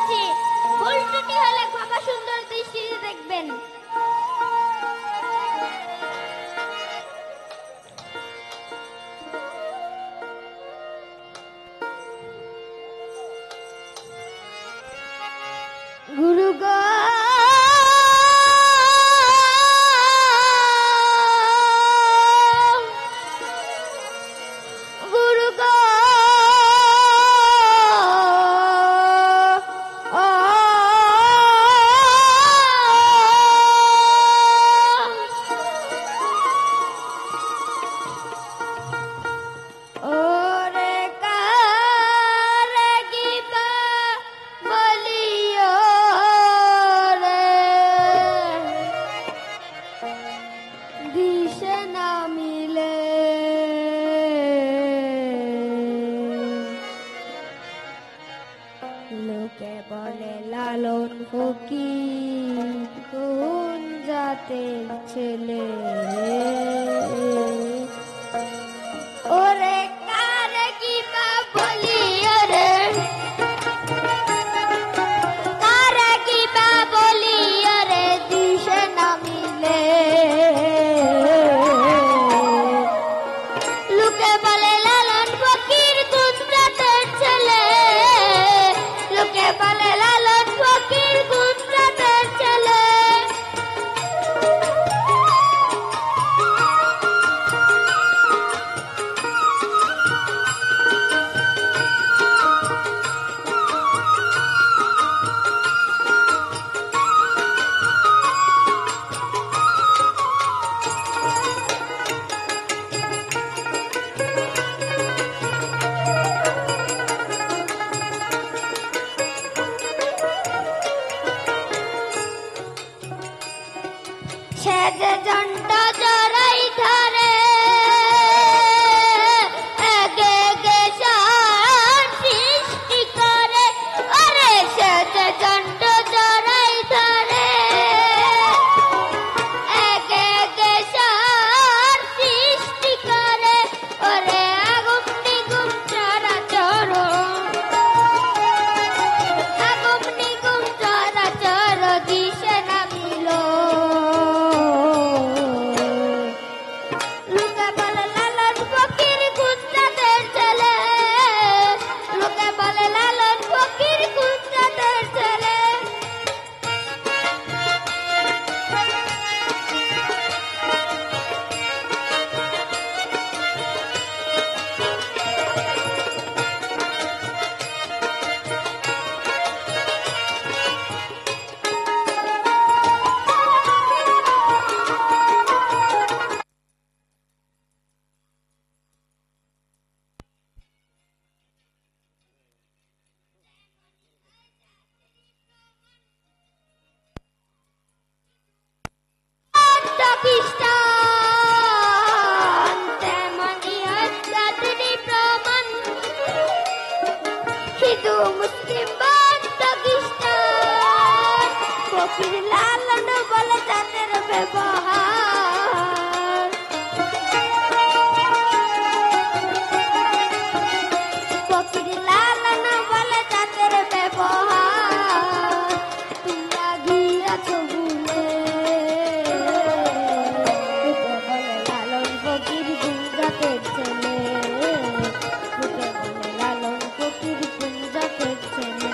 বলেছি, ভুল ত্রুটি হলে ক্ষমা সুন্দর দৃষ্টিতে দেখবেন। গুরু গো গুরু গো ওরে কারে গিবা বলিও রে দিশে না মিলে লোকে বলে লালন ফকির কোন জাতের ছেলে ওরে কারে কিবা বলিও রে কারে কিবা বলিও রে দিশে না মিলে লোকে বলে লালন ফকির কোন জাতের ছেলে লোকে বলে লালন ফকির কোন জাতের ছেলে সে যে জন্ড জড়াই ধরে এগে গে সৃষ্টি করে আরে সে যে জন্ড জড়াই ধরে এগে গে সৃষ্টি করে ওরে আগুন নিগুম চরাচর আগুন নিগুম চরাচর দিশে না মিলো লোকে বলে লালন ফকির কোন জাতের ছেলে লোকে বলে লালন ফকির কোন জাতের ছেলে পাকিস্তান তেমনি আজাদি প্রমাণ হিন্দু মুসলিম পাকিস্তান ফকির লালন বলে জাতের ব্যবহার ফকির লালন বলে জাতের ব্যবহার তোমরা গিয়েছ ভুলে লোকে বলে লালন ফকির কোন জাতের ছেলে লোকে বলে লালন ফকির কোন জাতের ছেলে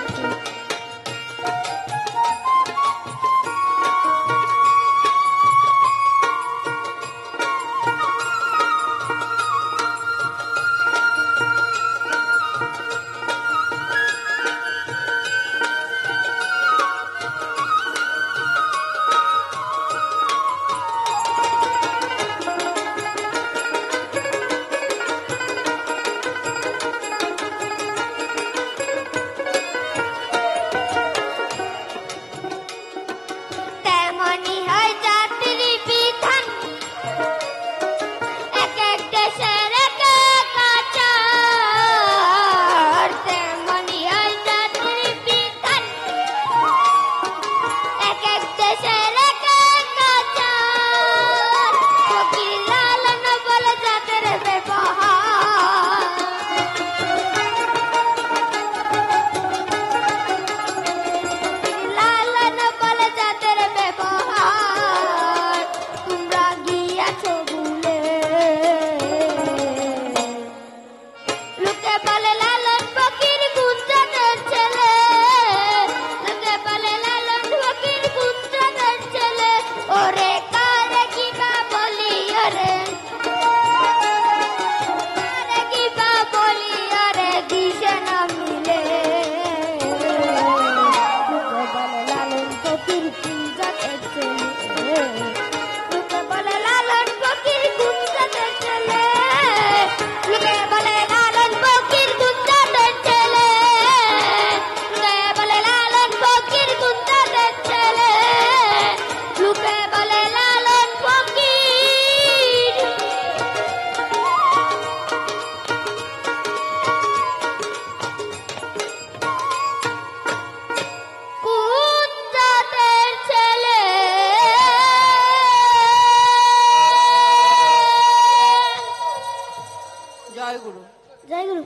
জয় গুরু। জয় গুরু।